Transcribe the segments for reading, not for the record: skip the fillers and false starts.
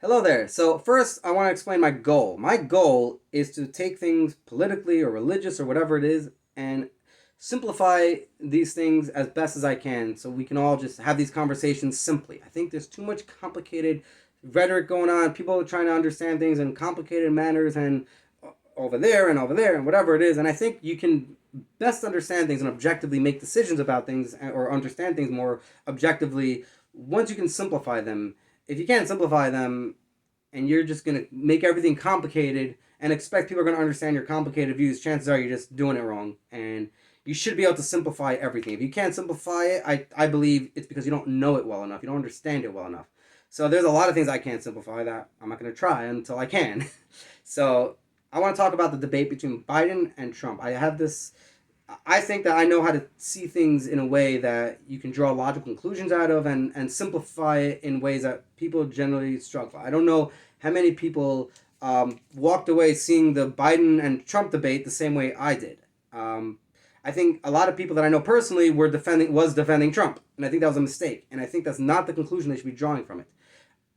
Hello there. So, first, I want to explain my goal. My goal is to take things politically or religious or whatever it is and simplify these things as best as I can so we can all just have these conversations simply. I think there's too much complicated rhetoric going on. People are trying to understand things in complicated manners and over there and whatever it is. And I think you can best understand things and objectively make decisions about things or understand things more objectively once you can simplify them. If you can't simplify them and you're just going to make everything complicated and expect people are going to understand your complicated views, chances are you're just doing it wrong. And you should be able to simplify everything. If you can't simplify it, I believe it's because you don't know it well enough. You don't understand it well enough. So there's a lot of things I can't simplify that I'm not going to try until I can. So I want to talk about the debate between Biden and Trump. I think that I know how to see things in a way that you can draw logical conclusions out of and simplify it in ways that people generally struggle. I don't know how many people walked away seeing the Biden and Trump debate the same way I did. I think a lot of people that I know personally was defending Trump, and I think that was a mistake. And I think that's not the conclusion they should be drawing from it.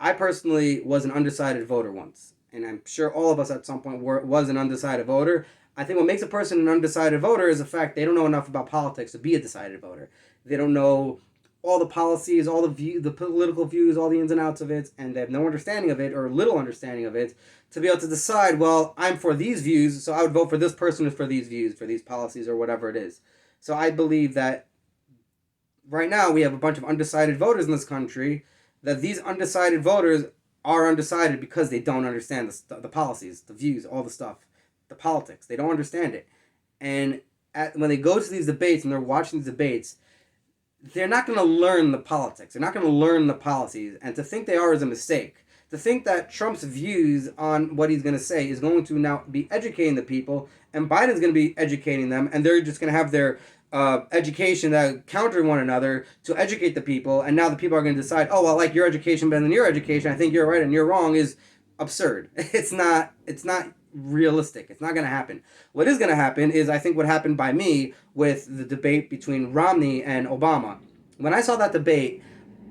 I personally was an undecided voter once, and I'm sure all of us at some point was an undecided voter. I think what makes a person an undecided voter is the fact they don't know enough about politics to be a decided voter. They don't know all the policies, the political views, all the ins and outs of it, and they have no understanding of it or little understanding of it to be able to decide. Well, I'm for these views, so I would vote for this person for these views, for these policies, or whatever it is. So I believe that right now we have a bunch of undecided voters in this country. That these undecided voters are undecided because they don't understand the policies, the views, all the stuff, the politics. They don't understand it. And when they go to these debates and they're watching these debates, they're not going to learn the politics. They're not going to learn the policies. And to think they are is a mistake. To think that Trump's views on what he's going to say is going to now be educating the people, and Biden's going to be educating them, and they're just going to have their education that counter one another to educate the people, and now the people are going to decide, oh, well, I like your education better than your education. I think you're right and you're wrong is absurd. It's not. It's not realistic. It's not going to happen. What is going to happen is I think what happened by me with the debate between Romney and Obama. When I saw that debate,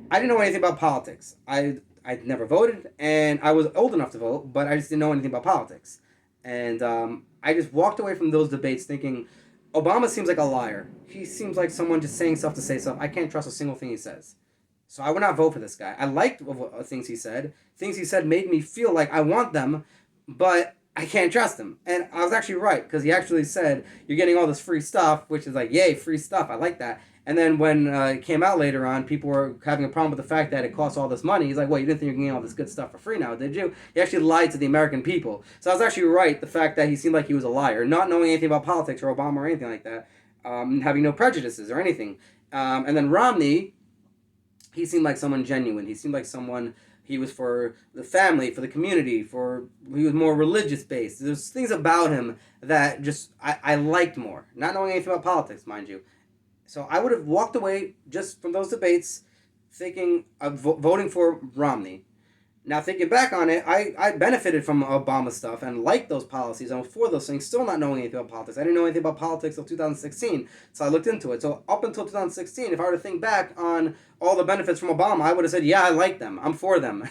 I didn't know anything about politics. I'd never voted, and I was old enough to vote, but I just didn't know anything about politics. And I just walked away from those debates thinking, Obama seems like a liar. He seems like someone just saying stuff to say stuff. I can't trust a single thing he says. So I would not vote for this guy. I liked things he said. Things he said made me feel like I want them, but I can't trust him. And I was actually right, because he actually said, you're getting all this free stuff, which is like, yay, free stuff. I like that. And then when it came out later on, people were having a problem with the fact that it costs all this money. He's like, well, you didn't think you were getting all this good stuff for free now, did you? He actually lied to the American people. So I was actually right, the fact that he seemed like he was a liar, not knowing anything about politics or Obama or anything like that, having no prejudices or anything. And then Romney, he seemed like someone genuine. He seemed like someone he was for the family, for the community, he was more religious based. There's things about him that just I liked more, not knowing anything about politics, mind you. So I would have walked away just from those debates thinking of voting for Romney. Now, thinking back on it, I benefited from Obama stuff and liked those policies and was for those things, still not knowing anything about politics. I didn't know anything about politics until 2016, so I looked into it. So up until 2016, if I were to think back on all the benefits from Obama, I would have said, yeah, I like them. I'm for them.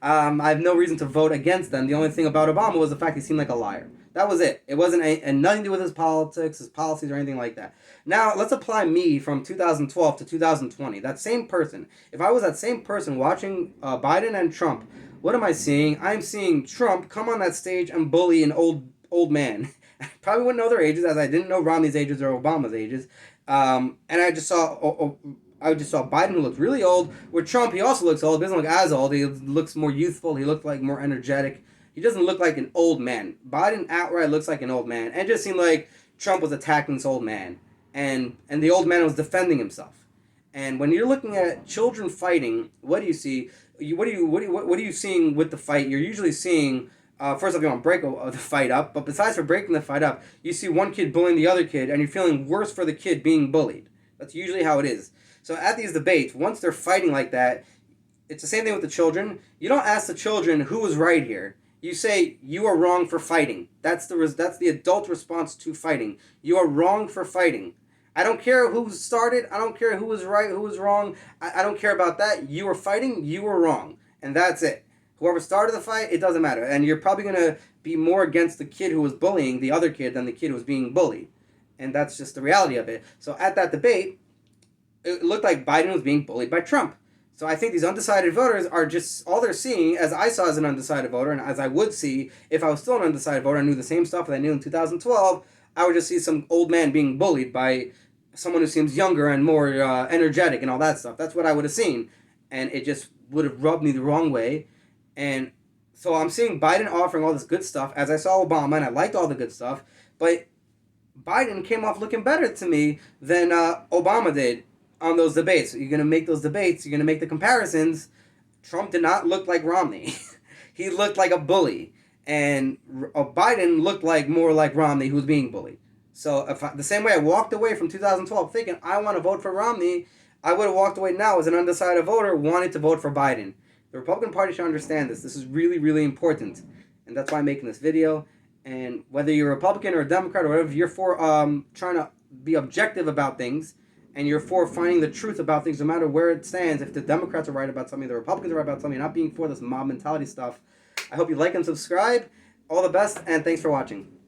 I have no reason to vote against them. The only thing about Obama was the fact he seemed like a liar. That was it. It wasn't and nothing to do with his politics, his policies, or anything like that. Now, let's apply me from 2012 to 2020. That same person. If I was that same person watching Biden and Trump, what am I seeing? I'm seeing Trump come on that stage and bully an old man. I probably wouldn't know their ages, as I didn't know Romney's ages or Obama's ages. And I just saw Biden, who looked really old. With Trump, he also looks old. He doesn't look as old. He looks more youthful. He looked like more energetic. He doesn't look like an old man. Biden outright looks like an old man. And it just seemed like Trump was attacking this old man. And the old man was defending himself. And when you're looking at children fighting, what do you see? What are you seeing with the fight? You're usually seeing first off, you want to break the fight up, but besides for breaking the fight up, you see one kid bullying the other kid, and you're feeling worse for the kid being bullied. That's usually how it is. So at these debates, once they're fighting like that, it's the same thing with the children. You don't ask the children who was right here. You say you are wrong for fighting. That's the adult response to fighting. You are wrong for fighting. I don't care who started. I don't care who was right, who was wrong. I don't care about that. You were fighting. You were wrong, and that's it. Whoever started the fight, it doesn't matter. And you're probably going to be more against the kid who was bullying the other kid than the kid who was being bullied. And that's just the reality of it. So at that debate, it looked like Biden was being bullied by Trump. So I think these undecided voters are just, all they're seeing, as I saw as an undecided voter, and as I would see if I was still an undecided voter and knew the same stuff that I knew in 2012, I would just see some old man being bullied by someone who seems younger and more energetic and all that stuff. That's what I would have seen. And it just would have rubbed me the wrong way. And so I'm seeing Biden offering all this good stuff, as I saw Obama, and I liked all the good stuff. But Biden came off looking better to me than Obama did on those debates. You're going to make those debates, you're going to make the comparisons. Trump did not look like Romney. He looked like a bully. And Biden looked like more like Romney, who was being bullied. So the same way I walked away from 2012 thinking I want to vote for Romney, I would have walked away now as an undecided voter wanting to vote for Biden. The Republican Party should understand this. This is really, really important. And that's why I'm making this video. And whether you're a Republican or a Democrat or whatever, you're for trying to be objective about things, and you're for finding the truth about things no matter where it stands. If the Democrats are right about something, the Republicans are right about something, not being for this mob mentality stuff. I hope you like and subscribe. All the best, and thanks for watching.